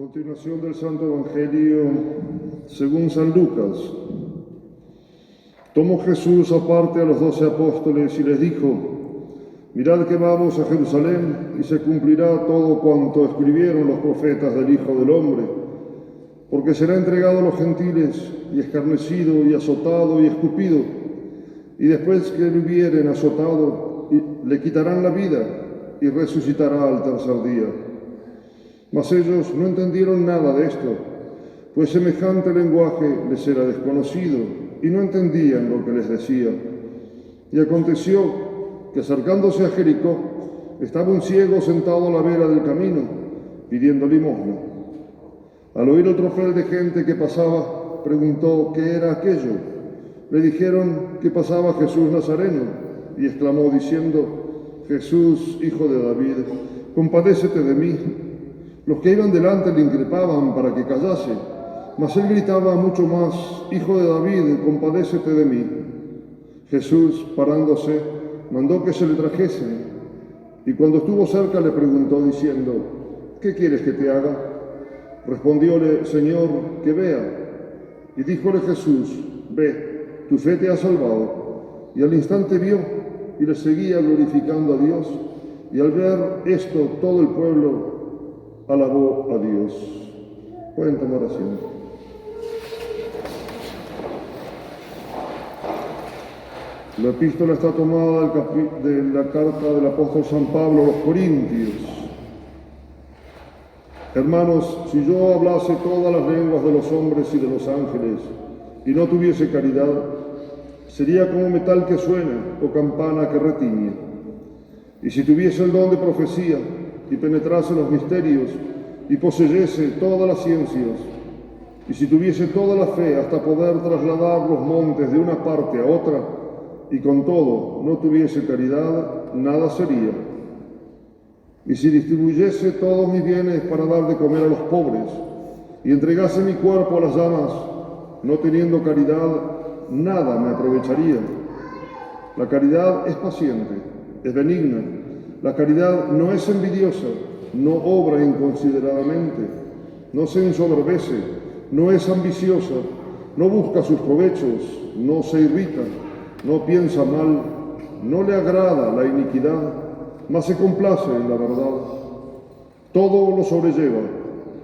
Continuación del Santo Evangelio según San Lucas. Tomó Jesús aparte a los 12 apóstoles y les dijo: mirad que vamos a Jerusalén y se cumplirá todo cuanto escribieron los profetas del Hijo del Hombre, porque será entregado a los gentiles y escarnecido y azotado y escupido, y después que le hubieren azotado le quitarán la vida y resucitará al tercer día. Mas ellos no entendieron nada de esto, pues semejante lenguaje les era desconocido y no entendían lo que les decía. Y aconteció que acercándose a Jericó, estaba un ciego sentado a la vera del camino, pidiendo limosna. Al oír el tropel de gente que pasaba, preguntó qué era aquello. Le dijeron que pasaba Jesús Nazareno, y exclamó diciendo: Jesús, Hijo de David, compadécete de mí. Los que iban delante le increpaban para que callase, mas él gritaba mucho más: Hijo de David, compadécete de mí. Jesús, parándose, mandó que se le trajesen, y cuando estuvo cerca le preguntó diciendo: ¿qué quieres que te haga? Respondióle: Señor, que vea. Y díjole Jesús: ve, tu fe te ha salvado. Y al instante vio, y le seguía glorificando a Dios, y al ver esto todo el pueblo alabó a Dios. Pueden tomar asiento. La epístola está tomada de la carta del apóstol San Pablo a los Corintios. Hermanos, si yo hablase todas las lenguas de los hombres y de los ángeles y no tuviese caridad, sería como metal que suena o campana que retiñe. Y si tuviese el don de profecía y penetrase los misterios y poseyese todas las ciencias, y si tuviese toda la fe hasta poder trasladar los montes de una parte a otra, y con todo no tuviese caridad, nada sería. Y si distribuyese todos mis bienes para dar de comer a los pobres, y entregase mi cuerpo a las llamas, no teniendo caridad, nada me aprovecharía. La caridad es paciente, es benigna. La caridad no es envidiosa, no obra inconsideradamente, no se ensoberbece, no es ambiciosa, no busca sus provechos, no se irrita, no piensa mal, no le agrada la iniquidad, mas se complace en la verdad. Todo lo sobrelleva,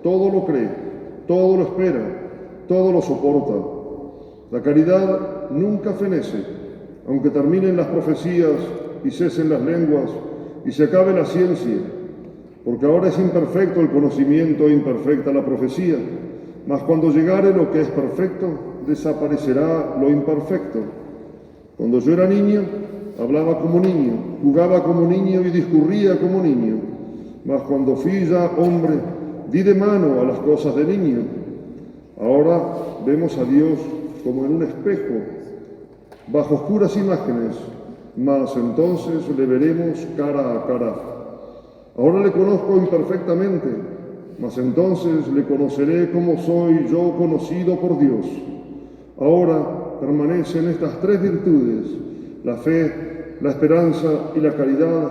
todo lo cree, todo lo espera, todo lo soporta. La caridad nunca fenece, aunque terminen las profecías y cesen las lenguas y se acabe la ciencia, porque ahora es imperfecto el conocimiento e imperfecta la profecía, mas cuando llegare lo que es perfecto, desaparecerá lo imperfecto. Cuando yo era niño, hablaba como niño, jugaba como niño y discurría como niño, mas cuando fui ya hombre, di de mano a las cosas de niño. Ahora vemos a Dios como en un espejo, bajo oscuras imágenes, mas entonces le veremos cara a cara. Ahora le conozco imperfectamente, mas entonces le conoceré como soy yo conocido por Dios. Ahora permanecen estas tres virtudes: la fe, la esperanza y la caridad,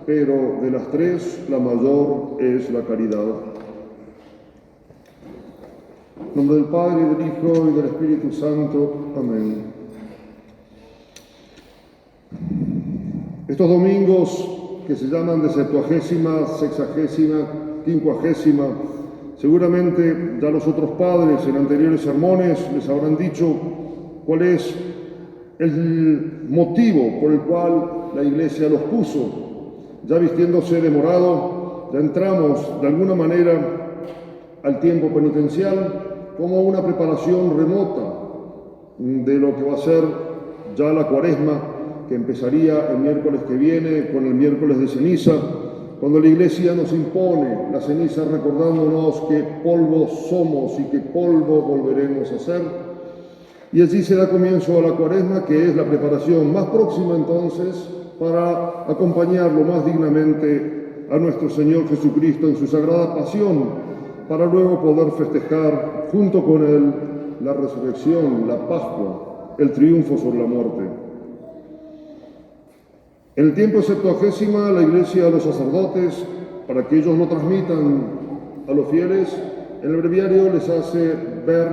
pero de las tres la mayor es la caridad. En nombre del Padre, y del Hijo, y del Espíritu Santo. Amén. Estos domingos que se llaman de Septuagésima, Sexagésima, Quincuagésima, seguramente ya los otros padres en anteriores sermones les habrán dicho cuál es el motivo por el cual la Iglesia los puso. Ya vistiéndose de morado, ya entramos de alguna manera al tiempo penitencial como una preparación remota de lo que va a ser ya la Cuaresma, que empezaría el miércoles que viene con el miércoles de ceniza, cuando la Iglesia nos impone la ceniza recordándonos que polvo somos y que polvo volveremos a ser. Y allí se da comienzo a la Cuaresma, que es la preparación más próxima entonces para acompañarlo más dignamente a nuestro Señor Jesucristo en su sagrada pasión, para luego poder festejar junto con Él la resurrección, la Pascua, el triunfo sobre la muerte. En el tiempo de Septuagésima, la Iglesia, los sacerdotes, para que ellos lo transmitan a los fieles, en el breviario les hace ver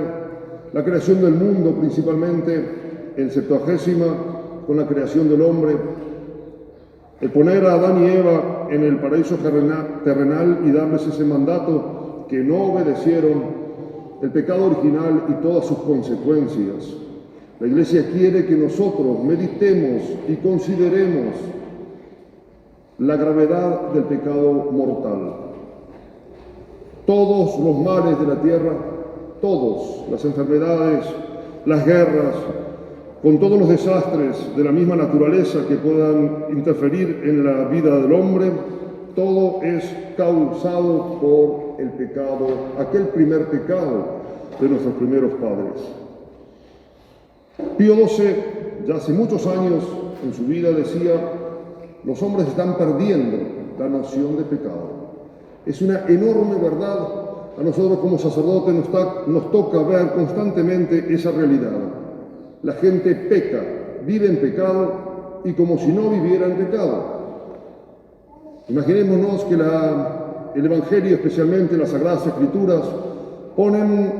la creación del mundo, principalmente en Septuagésima, con la creación del hombre, el poner a Adán y Eva en el paraíso terrenal y darles ese mandato que no obedecieron, el pecado original y todas sus consecuencias. La Iglesia quiere que nosotros meditemos y consideremos la gravedad del pecado mortal. Todos los males de la tierra, todos, las enfermedades, las guerras, con todos los desastres de la misma naturaleza que puedan interferir en la vida del hombre, todo es causado por el pecado, aquel primer pecado de nuestros primeros padres. Pío XII, ya hace muchos años en su vida, decía: los hombres están perdiendo la noción de pecado. Es una enorme verdad. A nosotros como sacerdotes nos toca ver constantemente esa realidad. La gente peca, vive en pecado y como si no viviera en pecado. Imaginémonos que el Evangelio, especialmente las Sagradas Escrituras, ponen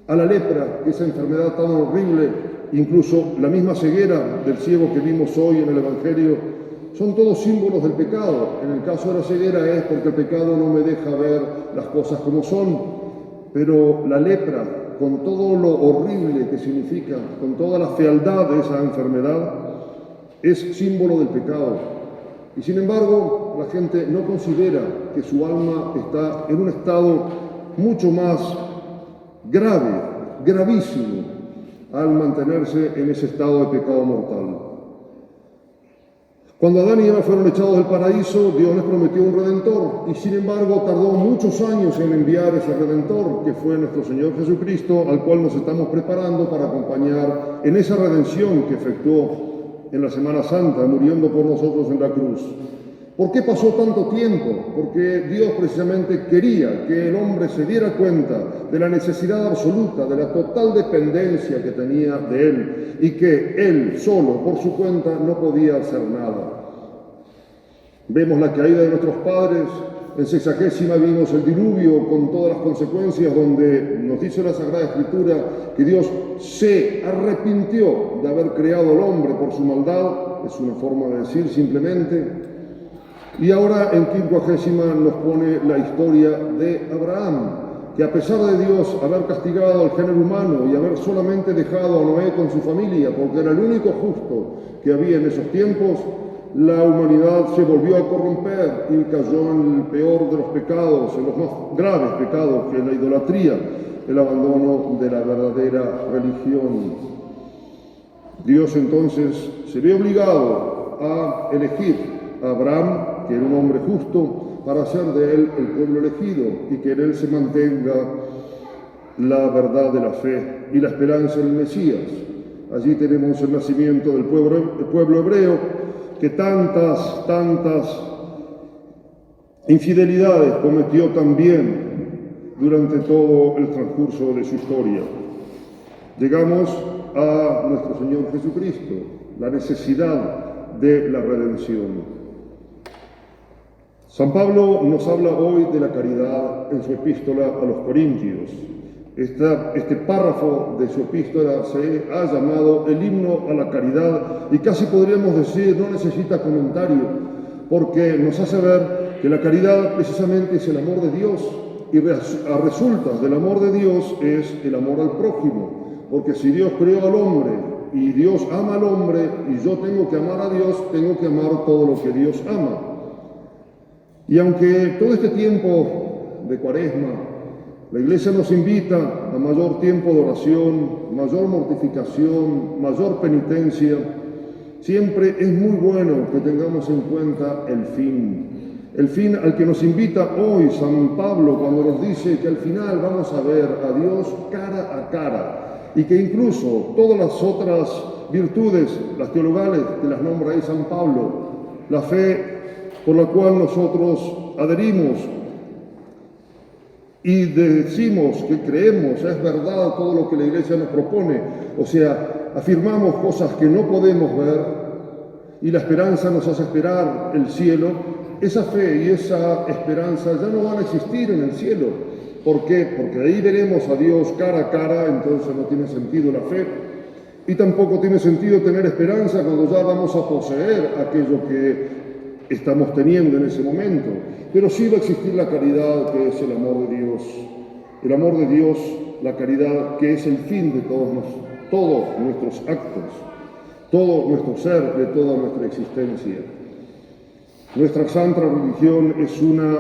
a la lepra, esa enfermedad tan horrible, incluso la misma ceguera del ciego que vimos hoy en el Evangelio, son todos símbolos del pecado. En el caso de la ceguera es porque el pecado no me deja ver las cosas como son, pero la lepra, con todo lo horrible que significa, con toda la fealdad de esa enfermedad, es símbolo del pecado. Y sin embargo, la gente no considera que su alma está en un estado mucho más grave, gravísimo, al mantenerse en ese estado de pecado mortal. Cuando Adán y Eva fueron echados del paraíso, Dios les prometió un Redentor, y sin embargo tardó muchos años en enviar ese Redentor, que fue nuestro Señor Jesucristo, al cual nos estamos preparando para acompañar en esa redención que efectuó en la Semana Santa, muriendo por nosotros en la cruz. ¿Por qué pasó tanto tiempo? Porque Dios precisamente quería que el hombre se diera cuenta de la necesidad absoluta, de la total dependencia que tenía de Él y que Él solo, por su cuenta, no podía hacer nada. Vemos la caída de nuestros padres, en Sexagésima vimos el diluvio con todas las consecuencias, donde nos dice la Sagrada Escritura que Dios se arrepintió de haber creado al hombre por su maldad, es una forma de decir simplemente. Y ahora en Quincuagésima nos pone la historia de Abraham, que a pesar de Dios haber castigado al género humano y haber solamente dejado a Noé con su familia, porque era el único justo que había en esos tiempos, la humanidad se volvió a corromper y cayó en el peor de los pecados, en los más graves pecados, que es la idolatría, el abandono de la verdadera religión. Dios entonces se ve obligado a elegir a Abraham, que era un hombre justo, para hacer de él el pueblo elegido y que en él se mantenga la verdad de la fe y la esperanza en el Mesías. Allí tenemos el nacimiento del pueblo hebreo, que tantas infidelidades cometió también durante todo el transcurso de su historia. Llegamos a nuestro Señor Jesucristo, la necesidad de la redención. San Pablo nos habla hoy de la caridad en su epístola a los Corintios. Este párrafo de su epístola se ha llamado el himno a la caridad y casi podríamos decir no necesita comentario, porque nos hace ver que la caridad precisamente es el amor de Dios y a resultas del amor de Dios es el amor al prójimo, porque si Dios creó al hombre y Dios ama al hombre y yo tengo que amar a Dios, tengo que amar todo lo que Dios ama. Y aunque todo este tiempo de Cuaresma, la Iglesia nos invita a mayor tiempo de oración, mayor mortificación, mayor penitencia, siempre es muy bueno que tengamos en cuenta el fin al que nos invita hoy San Pablo cuando nos dice que al final vamos a ver a Dios cara a cara y que incluso todas las otras virtudes, las teologales, que las nombra ahí San Pablo, la fe por la cual nosotros adherimos y decimos que creemos, es verdad todo lo que la Iglesia nos propone, o sea, afirmamos cosas que no podemos ver y la esperanza nos hace esperar el cielo, esa fe y esa esperanza ya no van a existir en el cielo. ¿Por qué? Porque ahí veremos a Dios cara a cara, entonces no tiene sentido la fe. Y tampoco tiene sentido tener esperanza cuando ya vamos a poseer aquello que estamos teniendo en ese momento. Pero sí va a existir la caridad, que es el amor de Dios. El amor de Dios, la caridad, que es el fin de todos nuestros actos, todo nuestro ser, de toda nuestra existencia. Nuestra santa religión es una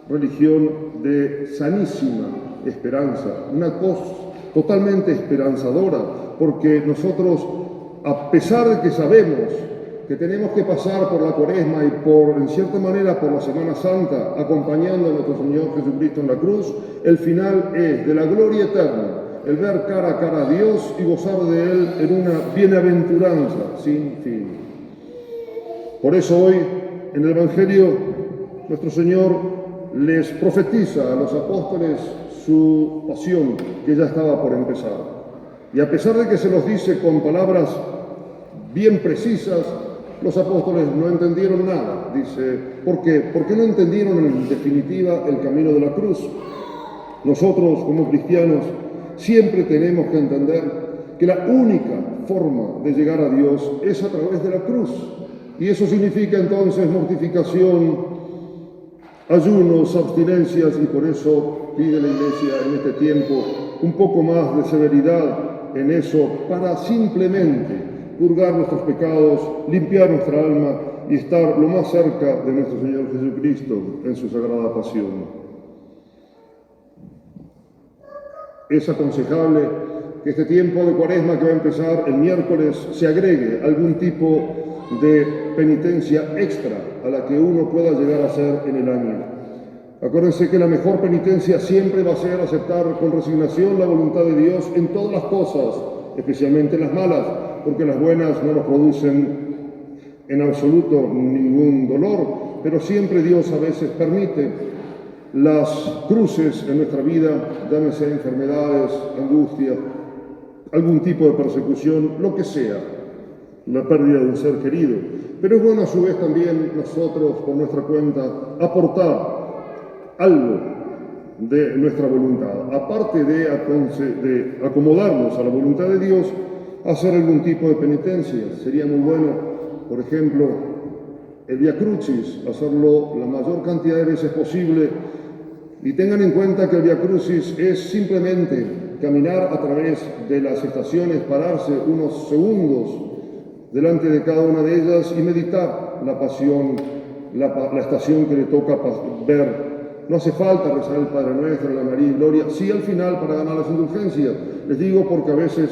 religión de sanísima esperanza, una cosa totalmente esperanzadora, porque nosotros, a pesar de que sabemos que tenemos que pasar por la Cuaresma y en cierta manera, por la Semana Santa, acompañando a nuestro Señor Jesucristo en la cruz, el final es de la gloria eterna, el ver cara a cara a Dios y gozar de Él en una bienaventuranza sin fin. Por eso hoy, en el Evangelio, nuestro Señor les profetiza a los apóstoles su pasión, que ya estaba por empezar. Y a pesar de que se los dice con palabras bien precisas, los apóstoles no entendieron nada. Dice, ¿por qué? Porque no entendieron en definitiva el camino de la cruz. Nosotros, como cristianos, siempre tenemos que entender que la única forma de llegar a Dios es a través de la cruz. Y eso significa entonces mortificación, ayunos, abstinencias, y por eso pide la Iglesia en este tiempo un poco más de severidad en eso, para simplemente purgar nuestros pecados, limpiar nuestra alma y estar lo más cerca de nuestro Señor Jesucristo en su sagrada pasión. Es aconsejable que este tiempo de Cuaresma que va a empezar el miércoles se agregue algún tipo de penitencia extra a la que uno pueda llegar a hacer en el año. Acuérdense que la mejor penitencia siempre va a ser aceptar con resignación la voluntad de Dios en todas las cosas, especialmente en las malas, porque las buenas no nos producen en absoluto ningún dolor, pero siempre Dios a veces permite las cruces en nuestra vida, llámese enfermedades, angustia, algún tipo de persecución, lo que sea, la pérdida de un ser querido. Pero es bueno a su vez también nosotros, por nuestra cuenta, aportar algo de nuestra voluntad, aparte de acomodarnos a la voluntad de Dios, hacer algún tipo de penitencia. Sería muy bueno, por ejemplo, el Via Crucis, hacerlo la mayor cantidad de veces posible, y tengan en cuenta que el Via Crucis es simplemente caminar a través de las estaciones, pararse unos segundos delante de cada una de ellas y meditar la pasión, la estación que le toca ver. No hace falta rezar el Padre Nuestro, la María y Gloria, sí al final para ganar las indulgencias. Les digo porque a veces,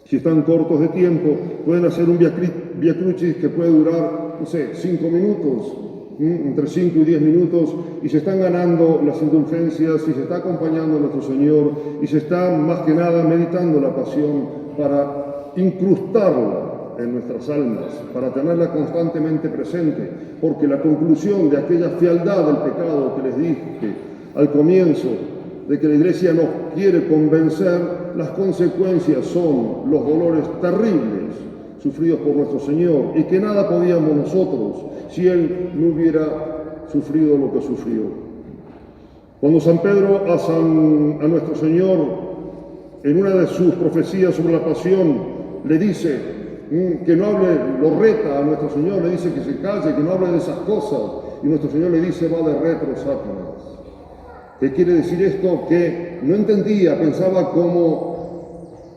si están cortos de tiempo, pueden hacer un Via Crucis que puede durar, 5 minutos, entre 5 y 10 minutos, y se están ganando las indulgencias, y se está acompañando a nuestro Señor, y se está más que nada meditando la pasión para incrustarla en nuestras almas, para tenerla constantemente presente, porque la conclusión de aquella fealdad del pecado que les dije al comienzo, de que la Iglesia nos quiere convencer, las consecuencias son los dolores terribles sufridos por nuestro Señor, y que nada podíamos nosotros si Él no hubiera sufrido lo que sufrió. Cuando San Pedro a nuestro Señor, en una de sus profecías sobre la pasión, le dice que no hable, lo reta a nuestro Señor, le dice que se calle, que no hable de esas cosas, y nuestro Señor le dice, va de retro, Satanás. ¿Qué quiere decir esto? Que no entendía, pensaba como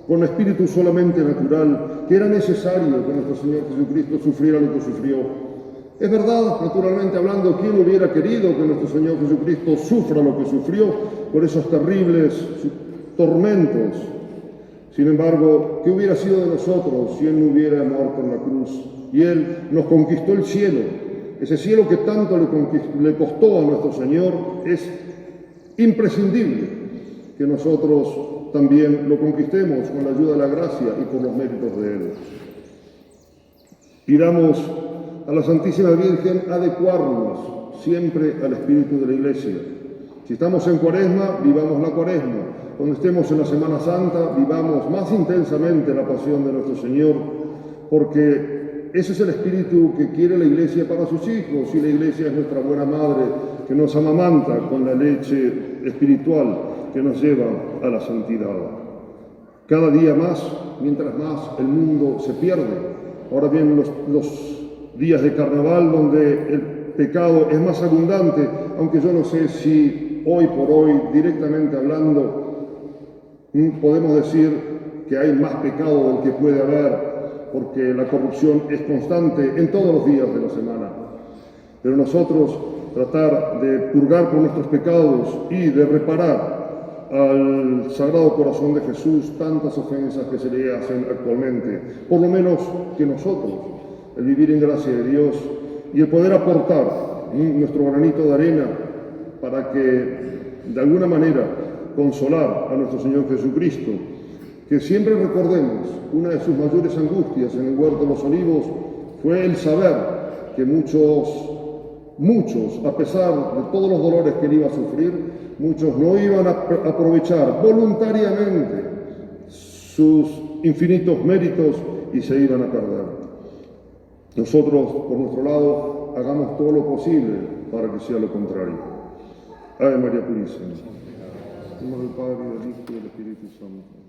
con espíritu solamente natural, que era necesario que nuestro Señor Jesucristo sufriera lo que sufrió. Es verdad, naturalmente hablando, ¿quién hubiera querido que nuestro Señor Jesucristo sufra lo que sufrió por esos terribles tormentos? Sin embargo, ¿qué hubiera sido de nosotros si Él no hubiera muerto en la cruz? Y Él nos conquistó el cielo. Ese cielo que tanto le costó a nuestro Señor, es imprescindible que nosotros también lo conquistemos con la ayuda de la gracia y por los méritos de Él. Pidamos a la Santísima Virgen adecuarnos siempre al espíritu de la Iglesia. Si estamos en Cuaresma, vivamos la Cuaresma. Cuando estemos en la Semana Santa, vivamos más intensamente la pasión de nuestro Señor, porque ese es el espíritu que quiere la Iglesia para sus hijos, y la Iglesia es nuestra buena madre que nos amamanta con la leche espiritual que nos lleva a la santidad. Cada día más, mientras más el mundo se pierde. Ahora vienen los días de carnaval donde el pecado es más abundante, aunque yo no sé si hoy por hoy, directamente hablando, podemos decir que hay más pecado del que puede haber, porque la corrupción es constante en todos los días de la semana. Pero nosotros tratar de purgar por nuestros pecados y de reparar al Sagrado Corazón de Jesús tantas ofensas que se le hacen actualmente, por lo menos que nosotros, el vivir en gracia de Dios y el poder aportar nuestro granito de arena para que de alguna manera consolar a nuestro Señor Jesucristo, que siempre recordemos, una de sus mayores angustias en el huerto de los olivos fue el saber que muchos, a pesar de todos los dolores que él iba a sufrir, muchos no iban a aprovechar voluntariamente sus infinitos méritos y se iban a perder. Nosotros, por nuestro lado, hagamos todo lo posible para que sea lo contrario. Ave María Purísima. En nombre del Padre, y del Hijo y del Espíritu Santo.